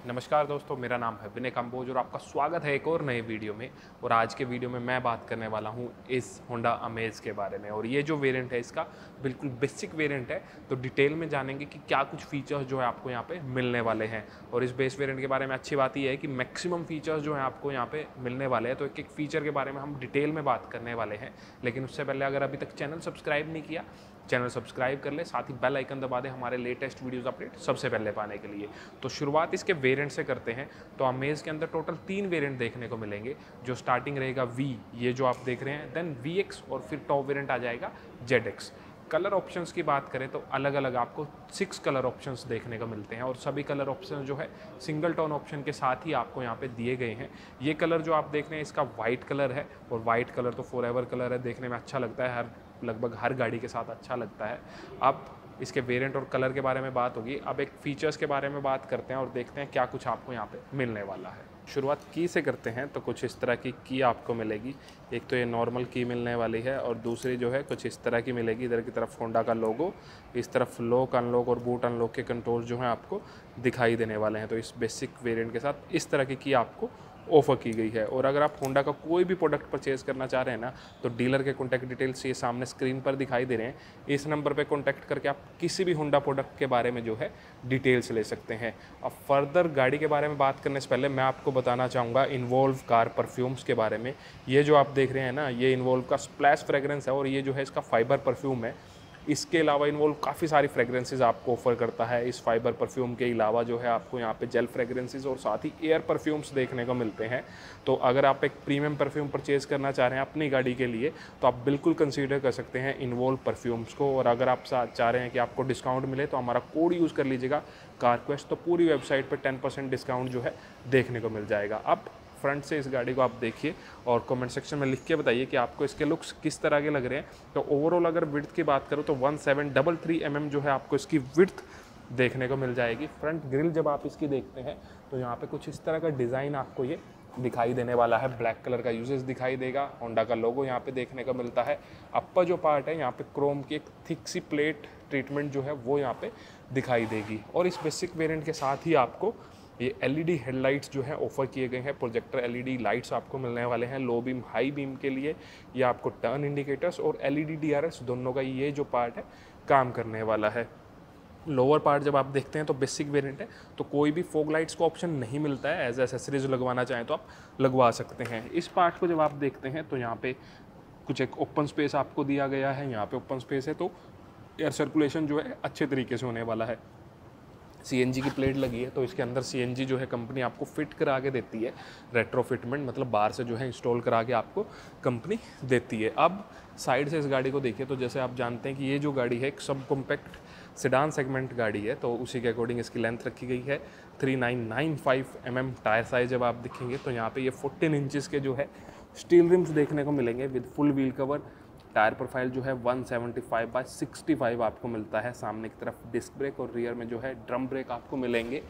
नमस्कार दोस्तों, मेरा नाम है विनय कंबोज और आपका स्वागत है एक और नए वीडियो में। और आज के वीडियो में मैं बात करने वाला हूं इस होंडा अमेज के बारे में। और ये जो वेरिएंट है इसका बिल्कुल बेसिक वेरिएंट है, तो डिटेल में जानेंगे कि क्या कुछ फीचर्स जो है आपको यहाँ पे मिलने वाले हैं। और इस बेस वेरिएंट के बारे में अच्छी बात यह है कि मैक्सिमम फीचर्स जो है आपको यहाँ पे मिलने वाले हैं, तो एक एक फीचर के बारे में हम डिटेल में बात करने वाले हैं। लेकिन उससे पहले अगर अभी तक चैनल सब्सक्राइब नहीं किया, चैनल सब्सक्राइब कर ले, साथ ही बेल आइकन दबा दे हमारे लेटेस्ट वीडियोस अपडेट सबसे पहले पाने के लिए। तो शुरुआत इसके वेरिएंट से करते हैं। तो अमेज के अंदर टोटल 3 वेरिएंट देखने को मिलेंगे। जो स्टार्टिंग रहेगा वी, ये जो आप देख रहे हैं, देन VX और फिर टॉप वेरिएंट आ जाएगा ZX। कलर ऑप्शंस की बात करें तो अलग अलग आपको 6 कलर ऑप्शंस देखने को मिलते हैं और सभी कलर ऑप्शन जो है सिंगल टोन ऑप्शन के साथ ही आपको यहाँ पे दिए गए हैं। ये कलर जो आप देख रहे हैं इसका वाइट कलर है और वाइट कलर तो फॉरएवर कलर है, देखने में अच्छा लगता है, लगभग हर गाड़ी के साथ अच्छा लगता है। अब इसके वेरिएंट और कलर के बारे में बात होगी। अब एक फीचर्स के बारे में बात करते हैं और देखते हैं क्या कुछ आपको यहाँ पे मिलने वाला है। शुरुआत की से करते हैं तो कुछ इस तरह की आपको मिलेगी। एक तो ये नॉर्मल की मिलने वाली है और दूसरी जो है कुछ इस तरह की मिलेगी। इधर की तरफ होंडा का लोगो, इस तरफ लॉक अनलॉक और बूट अनलॉक के कंट्रोल जो हैं आपको दिखाई देने वाले हैं। तो इस बेसिक वेरिएंट के साथ इस तरह की आपको ऑफर की गई है। और अगर आप होंडा का कोई भी प्रोडक्ट परचेज करना चाह रहे हैं ना, तो डीलर के कॉन्टैक्ट डिटेल्स ये सामने स्क्रीन पर दिखाई दे रहे हैं। इस नंबर पे कॉन्टैक्ट करके आप किसी भी होंडा प्रोडक्ट के बारे में जो है डिटेल्स ले सकते हैं। अब फर्दर गाड़ी के बारे में बात करने से पहले मैं आपको बताना चाहूँगा इन्वॉल्व कार परफ्यूम्स के बारे में। ये जो आप देख रहे हैं ना, ये इन्वॉल्व का स्प्लैश फ्रेग्रेंस है और ये जो है इसका फाइबर परफ्यूम है। इसके अलावा इन्वॉल्व काफ़ी सारी फ्रेग्रेंसेस आपको ऑफर करता है। इस फाइबर परफ्यूम के अलावा जो है आपको यहाँ पे जेल फ्रेग्रेंसेस और साथ ही एयर परफ्यूम्स देखने को मिलते हैं। तो अगर आप एक प्रीमियम परफ्यूम परचेज़ करना चाह रहे हैं अपनी गाड़ी के लिए, तो आप बिल्कुल कंसीडर कर सकते हैं इन्वॉल्व परफ्यूम्स को। और अगर आप चाह रहे हैं कि आपको डिस्काउंट मिले तो हमारा कोड यूज़ कर लीजिएगा कारक्वेस्ट, तो पूरी वेबसाइट पर 10% डिस्काउंट जो है देखने को मिल जाएगा। अब फ्रंट से इस गाड़ी को आप देखिए और कमेंट सेक्शन में लिख के बताइए कि आपको इसके लुक्स किस तरह के लग रहे हैं। तो ओवरऑल अगर विड्थ की बात करूँ तो 1733 mm जो है आपको इसकी विड्थ देखने को मिल जाएगी। फ्रंट ग्रिल जब आप इसकी देखते हैं तो यहाँ पे कुछ इस तरह का डिज़ाइन आपको ये दिखाई देने वाला है। ब्लैक कलर का यूजेस दिखाई देगा। होंडा का लोगो यहाँ पे देखने को मिलता है। अप्पर जो पार्ट है यहाँ पे क्रोम की एक थिक सी प्लेट ट्रीटमेंट जो है वो यहाँ पे दिखाई देगी। और इस बेसिक वेरिएंट के साथ ही आपको ये LED हेडलाइट्स जो है ऑफर किए गए हैं। प्रोजेक्टर LED लाइट्स आपको मिलने वाले हैं लो बीम हाई बीम के लिए। ये आपको टर्न इंडिकेटर्स और LED DRS दोनों का ये जो पार्ट है काम करने वाला है। लोअर पार्ट जब आप देखते हैं तो बेसिक वेरिएंट है, तो कोई भी फॉग लाइट्स का ऑप्शन नहीं मिलता है। एज एसेसरीज लगवाना चाहें तो आप लगवा सकते हैं। इस पार्ट को जब आप देखते हैं तो यहाँ पे कुछ एक ओपन स्पेस आपको दिया गया है। यहाँ पे ओपन स्पेस है तो एयर सर्कुलेशन जो है अच्छे तरीके से होने वाला है। CNG की प्लेट लगी है तो इसके अंदर CNG जो है कंपनी आपको फिट करा के देती है। रेट्रोफिटमेंट मतलब बाहर से जो है इंस्टॉल करा के आपको कंपनी देती है। अब साइड से इस गाड़ी को देखिए तो जैसे आप जानते हैं कि ये जो गाड़ी है एक सब कॉम्पैक्ट सेडान सेगमेंट गाड़ी है, तो उसी के अकॉर्डिंग इसकी लेंथ रखी गई है। 3995 mm टायर साइज जब आप देखेंगे तो यहाँ पे ये 14 इंचेस के जो है स्टील रिम्स देखने को मिलेंगे with full wheel cover. Tyre profile जो है 175/65 आपको मिलता है। सामने की तरफ डिस्क ब्रेक और रियर में जो है ड्रम ब्रेक आपको मिलेंगे।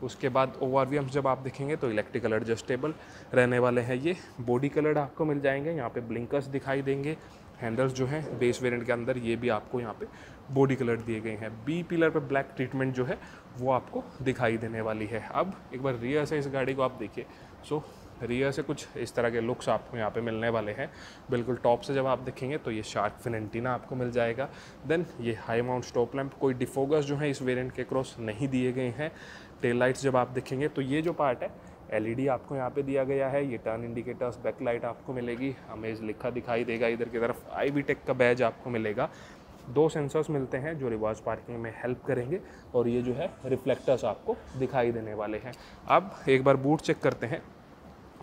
उसके बाद ORVMs जब आप देखेंगे तो इलेक्ट्रिकल एडजस्टेबल रहने वाले हैं। ये बॉडी कलर आपको मिल जाएंगे। यहाँ पे ब्लिंकर्स दिखाई देंगे। हैंडल्स जो हैं बेस वेरिएंट के अंदर ये भी आपको यहाँ पे बॉडी कलर दिए गए हैं। B पिलर पे ब्लैक ट्रीटमेंट जो है वो आपको दिखाई देने वाली है। अब एक बार रियर से इस गाड़ी को आप देखिए। सो रियर से कुछ इस तरह के लुक्स आपको यहाँ पे मिलने वाले हैं। बिल्कुल टॉप से जब आप देखेंगे तो ये शार्क फिन एंटीना आपको मिल जाएगा। देन ये हाई माउंट स्टॉप लैंप, कोई डिफोकस जो है इस वेरिएंट के क्रॉस नहीं दिए गए हैं। टेल लाइट्स जब आप देखेंगे तो ये जो पार्ट है LED आपको यहाँ पे दिया गया है। ये टर्न इंडिकेटर्स, बैक लाइट आपको मिलेगी। अमेज लिखा दिखाई देगा। इधर की तरफ IBTEC का बैज आपको मिलेगा। 2 सेंसर्स मिलते हैं जो रिवर्स पार्किंग में हेल्प करेंगे और ये जो है रिफ्लेक्टर्स आपको दिखाई देने वाले हैं। अब एक बार बूट चेक करते हैं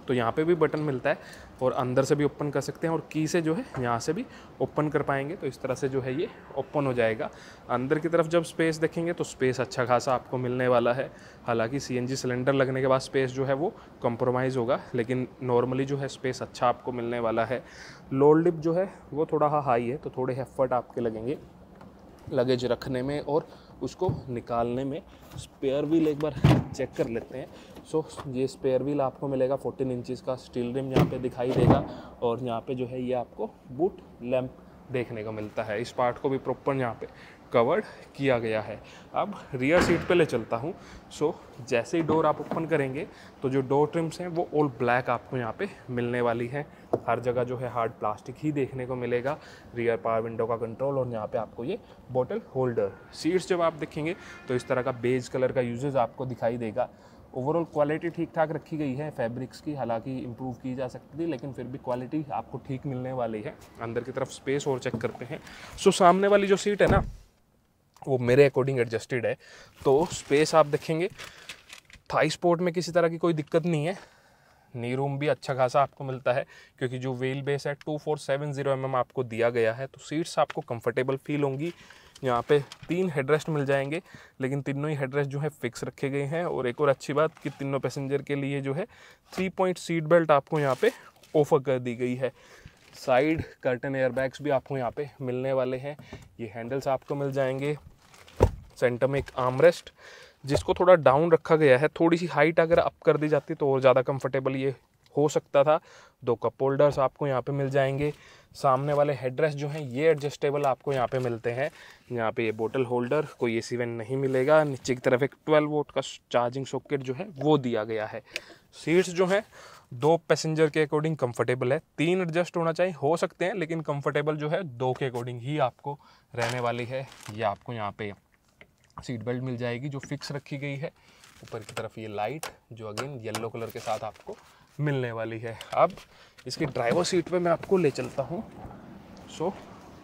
तो यहाँ पे भी बटन मिलता है और अंदर से भी ओपन कर सकते हैं और की से जो है यहाँ से भी ओपन कर पाएंगे। तो इस तरह से जो है ये ओपन हो जाएगा। अंदर की तरफ जब स्पेस देखेंगे तो स्पेस अच्छा खासा आपको मिलने वाला है। हालांकि CNG सिलेंडर लगने के बाद स्पेस जो है वो कॉम्प्रोमाइज़ होगा, लेकिन नॉर्मली जो है स्पेस अच्छा आपको मिलने वाला है। लोड लिप जो है वो थोड़ा हाई है तो थोड़े एफर्ट आपके लगेंगे लगेज रखने में और उसको निकालने में। स्पेयर व्हील एक बार चेक कर लेते हैं। सो ये स्पेयर व्हील आपको मिलेगा 14 इंचज़ का। स्टील रिम यहाँ पे दिखाई देगा और यहाँ पे जो है ये आपको बूट लैंप देखने को मिलता है। इस पार्ट को भी प्रॉपर यहाँ पे कवर्ड किया गया है। अब रियर सीट पे ले चलता हूँ। सो जैसे ही डोर आप ओपन करेंगे तो जो डोर ट्रिम्स हैं वो ऑल ब्लैक आपको यहाँ पे मिलने वाली है। हर जगह जो है हार्ड प्लास्टिक ही देखने को मिलेगा। रियर पावर विंडो का कंट्रोल और यहाँ पे आपको ये बॉटल होल्डर। सीट्स जब आप देखेंगे तो इस तरह का बेज कलर का यूजेस आपको दिखाई देगा। ओवरऑल क्वालिटी ठीक ठाक रखी गई है फैब्रिक्स की, हालांकि इम्प्रूव की जा सकती थी लेकिन फिर भी क्वालिटी आपको ठीक मिलने वाली है। अंदर की तरफ स्पेस और चेक करते हैं। सो सामने वाली जो सीट है ना वो मेरे अकॉर्डिंग एडजस्टेड है, तो स्पेस आप देखेंगे थाई स्पोर्ट में किसी तरह की कोई दिक्कत नहीं है। नी रूम भी अच्छा खासा आपको मिलता है क्योंकि जो व्हील बेस है 2470 mm आपको दिया गया है, तो सीट्स आपको कंफर्टेबल फील होंगी। यहाँ पे 3 हेडरेस्ट मिल जाएंगे लेकिन तीनों ही हेडरेस्ट जो है फिक्स रखे गए हैं। और एक और अच्छी बात कि तीनों पैसेंजर के लिए जो है 3 पॉइंट सीट बेल्ट आपको यहाँ पे ऑफर कर दी गई है। साइड कर्टन एयरबैग्स भी आपको यहाँ पे मिलने वाले हैं। ये हैंडल्स आपको मिल जाएंगे। सेंटर में एक आर्मरेस्ट जिसको थोड़ा डाउन रखा गया है, थोड़ी सी हाइट अगर अप कर दी जाती तो और ज़्यादा कंफर्टेबल ये हो सकता था। 2 कप होल्डर्स आपको यहाँ पे मिल जाएंगे। सामने वाले हेडरेस्ट जो हैं ये एडजस्टेबल आपको यहाँ पे मिलते हैं। यहाँ पे ये बोतल होल्डर, कोई एसी वेंट नहीं मिलेगा। नीचे की तरफ एक 12 वोल्ट का चार्जिंग सॉकेट जो है वो दिया गया है। सीट्स जो हैं 2 पैसेंजर के अकॉर्डिंग कंफर्टेबल है। 3 एडजस्ट होना चाहिए, हो सकते हैं, लेकिन कंफर्टेबल जो है 2 के अकॉर्डिंग ही आपको रहने वाली है। ये आपको यहाँ पे सीट बेल्ट मिल जाएगी जो फिक्स रखी गई है। ऊपर की तरफ ये लाइट जो अगेन येलो कलर के साथ आपको मिलने वाली है। अब इसकी ड्राइवर सीट पे मैं आपको ले चलता हूँ। सो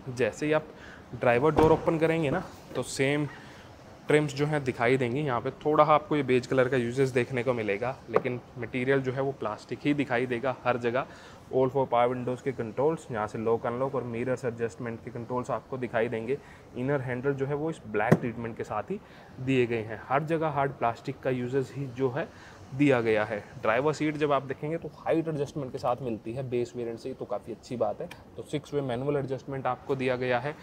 जैसे ही आप ड्राइवर डोर ओपन करेंगे ना तो सेम ट्रिम्स जो हैं दिखाई देंगी। यहाँ पे थोड़ा आपको ये बेज कलर का यूजेस देखने को मिलेगा लेकिन मटेरियल जो है वो प्लास्टिक ही दिखाई देगा हर जगह। ऑल 4 पावर विंडोज़ के कंट्रोल्स, यहाँ से लॉक अनलॉक और मिरर्स एडजस्टमेंट के कंट्रोल्स आपको दिखाई देंगे। इनर हैंडल जो है वो इस ब्लैक ट्रीटमेंट के साथ ही दिए गए हैं। हर जगह हार्ड प्लास्टिक का यूजेस ही जो है दिया गया है। ड्राइवर सीट जब आप देखेंगे तो हाइट एडजस्टमेंट के साथ मिलती है बेस वेरिएंट से, तो काफ़ी अच्छी बात है। तो 6 वे मैनुअल एडजस्टमेंट आपको दिया गया है।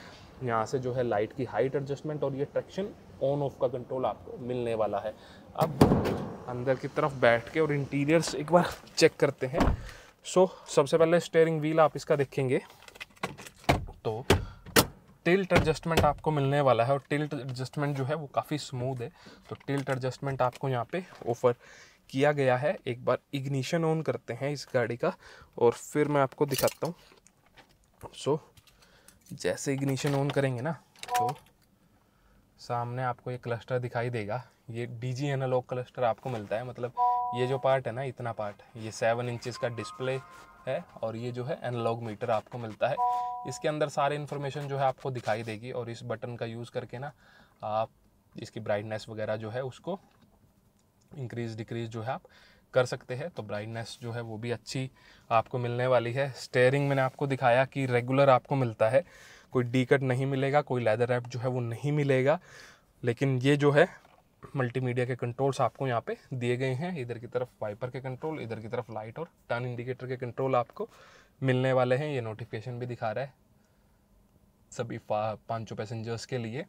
यहाँ से जो है लाइट की हाइट एडजस्टमेंट और ये ट्रैक्शन ऑन ऑफ का कंट्रोल आपको मिलने वाला है। अब अंदर की तरफ बैठ के और इंटीरियर्स एक बार चेक करते हैं। सो सबसे पहले स्टीयरिंग व्हील आप इसका देखेंगे तो टिल्ट एडजस्टमेंट आपको मिलने वाला है और टिल्ट एडजस्टमेंट जो है वो काफ़ी स्मूथ है। तो टिल्ट एडजस्टमेंट आपको यहाँ पे ऑफर किया गया है। एक बार इग्निशन ऑन करते हैं इस गाड़ी का और फिर मैं आपको दिखाता हूँ। सो जैसे इग्निशन ऑन करेंगे ना तो सामने आपको ये क्लस्टर दिखाई देगा। ये डीजी एनालॉग क्लस्टर आपको मिलता है, मतलब ये जो पार्ट है ना, इतना पार्ट, ये 7 इंचेस का डिस्प्ले है और ये जो है एनालॉग मीटर आपको मिलता है। इसके अंदर सारे इन्फॉर्मेशन जो है आपको दिखाई देगी और इस बटन का यूज़ करके ना आप इसकी ब्राइटनेस वगैरह जो है उसको इंक्रीज़ डिक्रीज़ जो है आप कर सकते हैं। तो ब्राइटनेस जो है वो भी अच्छी आपको मिलने वाली है। स्टीयरिंग मैंने आपको दिखाया कि रेगुलर आपको मिलता है, कोई डी कट नहीं मिलेगा, कोई लेदर रैप जो है वो नहीं मिलेगा। लेकिन ये जो है मल्टीमीडिया के कंट्रोल्स आपको यहाँ पे दिए गए हैं। इधर की तरफ वाइपर के कंट्रोल, इधर की तरफ लाइट और टर्न इंडिकेटर के कंट्रोल आपको मिलने वाले हैं। ये नोटिफिकेशन भी दिखा रहा है सभी 5 पैसेंजर्स के लिए।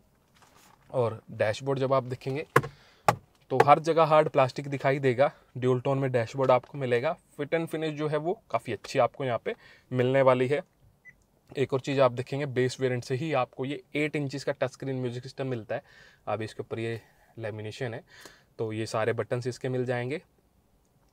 और डैशबोर्ड जब आप देखेंगे तो हर जगह हार्ड प्लास्टिक दिखाई देगा। ड्यूल टोन में डैशबोर्ड आपको मिलेगा। फिट एंड फिनिश जो है वो काफ़ी अच्छी आपको यहाँ पे मिलने वाली है। एक और चीज़ आप देखेंगे, बेस वेरिएंट से ही आपको ये 8 इंचेस का टच स्क्रीन म्यूजिक सिस्टम मिलता है। अब इसके ऊपर ये लेमिनेशन है तो ये सारे बटन्स इसके मिल जाएंगे।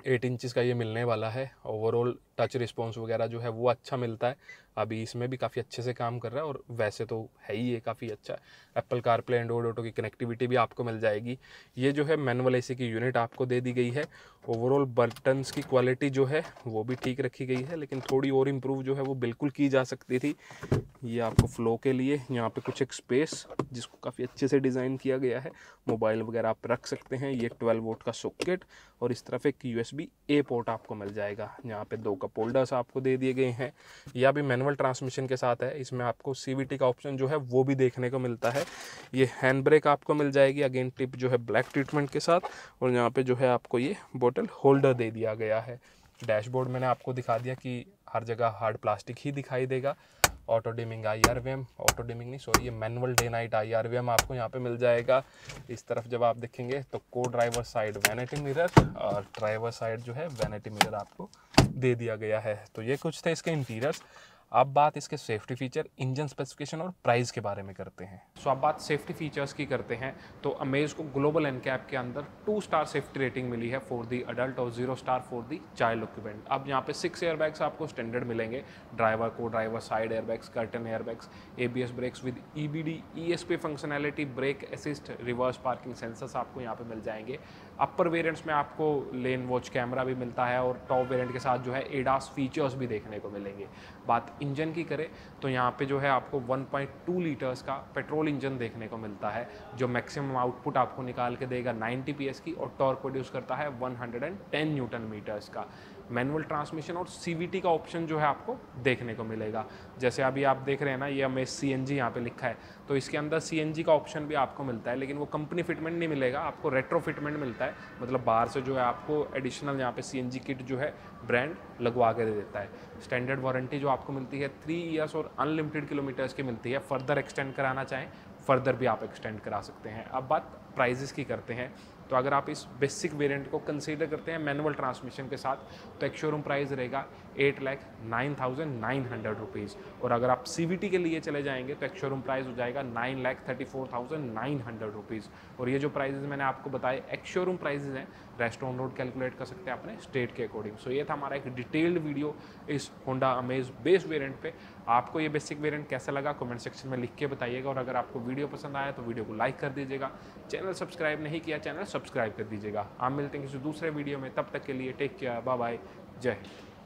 8 इंचेस का ये मिलने वाला है। ओवरऑल टच रिस्पॉन्स वगैरह जो है वो अच्छा मिलता है। अभी इसमें भी काफ़ी अच्छे से काम कर रहा है और वैसे तो है ही ये काफ़ी अच्छा। एप्पल कारप्ले एंड्रॉइड ऑटो की कनेक्टिविटी भी आपको मिल जाएगी। ये जो है मैनुअल एसी की यूनिट आपको दे दी गई है। ओवरऑल बटन्स की क्वालिटी जो है वो भी ठीक रखी गई है लेकिन थोड़ी और इम्प्रूव जो है वो बिल्कुल की जा सकती थी। ये आपको फ्लो के लिए यहाँ पे कुछ एक स्पेस जिसको काफ़ी अच्छे से डिज़ाइन किया गया है, मोबाइल वगैरह आप रख सकते हैं। ये 12 वोल्ट का सॉकेट और इस तरफ एक USB-A पोर्ट आपको मिल जाएगा। यहाँ पे 2 कप होल्डर्स आपको दे दिए गए हैं। यह भी मैनुअल ट्रांसमिशन के साथ है। इसमें आपको CVT का ऑप्शन जो है वो भी देखने को मिलता है। ये हैंड ब्रेक आपको मिल जाएगी, अगेन टिप जो है ब्लैक ट्रीटमेंट के साथ। और यहाँ पे जो है आपको ये बोतल होल्डर दे दिया गया है। डैशबोर्ड मैंने आपको दिखा दिया कि हर जगह हार्ड प्लास्टिक ही दिखाई देगा। Auto dimming IRVM, auto dimming नहीं सॉरी, ये मैनुअल डे नाइट IRVM आपको यहाँ पे मिल जाएगा। इस तरफ जब आप देखेंगे तो को ड्राइवर साइड वैनिटी मिरर और ड्राइवर साइड जो है वैनिटी मिरर आपको दे दिया गया है। तो ये कुछ थे इसके इंटीरियर्स। अब बात इसके सेफ्टी फीचर, इंजन स्पेसिफिकेशन और प्राइस के बारे में करते हैं। सो अब बात सेफ्टी फीचर्स की करते हैं। तो अमेज को ग्लोबल एनकैप के अंदर 2 स्टार सेफ्टी रेटिंग मिली है फॉर दी अडल्ट और 0 star for the child occupant. अब यहाँ पे 6 एयरबैग्स आपको स्टैंडर्ड मिलेंगे, ड्राइवर को driver side airbags, curtain airbags, ABS brakes with EBD ESP functionality, brake assist, reverse parking sensors आपको यहाँ पे मिल जाएंगे। अपर वेरिएंट्स में आपको लेन वॉच कैमरा भी मिलता है और टॉप वेरिएंट के साथ जो है ADAS फीचर्स भी देखने को मिलेंगे। बात इंजन की करें तो यहाँ पे जो है आपको 1.2 लीटर्स का पेट्रोल इंजन देखने को मिलता है, जो मैक्सिमम आउटपुट आपको निकाल के देगा 90 PS की, और टॉर्क प्रोड्यूस करता है 110 न्यूटन मीटर्स का। मैनुअल ट्रांसमिशन और CVT का ऑप्शन जो है आपको देखने को मिलेगा। जैसे अभी आप देख रहे हैं ना, ये हमें CNG यहाँ पे लिखा है, तो इसके अंदर CNG का ऑप्शन भी आपको मिलता है, लेकिन वो कंपनी फिटमेंट नहीं मिलेगा, आपको रेट्रो फिटमेंट मिलता है। मतलब बाहर से जो है आपको एडिशनल यहाँ पे CNG किट जो है ब्रांड लगवा के दे देता है। स्टैंडर्ड वारंटी जो आपको मिलती है 3 ईयर्स और अनलिमिटेड किलोमीटर्स की मिलती है। फर्दर एक्सटेंड कराना चाहें फर्दर भी आप एक्सटेंड करा सकते हैं। अब बात प्राइजेस की करते हैं। तो अगर आप इस बेसिक वेरिएंट को कंसीडर करते हैं मैनुअल ट्रांसमिशन के साथ, तो एक शोरूम प्राइस रहेगा 8,09,900 रुपीज़, और अगर आप CVT के लिए चले जाएंगे तो एक शोरूम प्राइस हो जाएगा 9,34,900 रुपीज़। और ये जो प्राइजेस मैंने आपको बताए एक शोरूम प्राइजेस हैं, रेस्ट ऑन रोड कैलकुलेट कर सकते हैं अपने स्टेट के अकॉर्डिंग। सो ये था हमारा एक डिटेल्ड वीडियो इस होंडा अमेज बेस वेरिएंट पे। आपको ये बेसिक वेरिएंट कैसा लगा कमेंट सेक्शन में लिख के बताइएगा, और अगर आपको वीडियो पसंद आया तो वीडियो को लाइक कर दीजिएगा। चैनल सब्सक्राइब नहीं किया, चैनल सब्सक्राइब कर दीजिएगा। आप मिलते हैं किसी दूसरे वीडियो में, तब तक के लिए टेक केयर, बाय बाय, जय हिंद।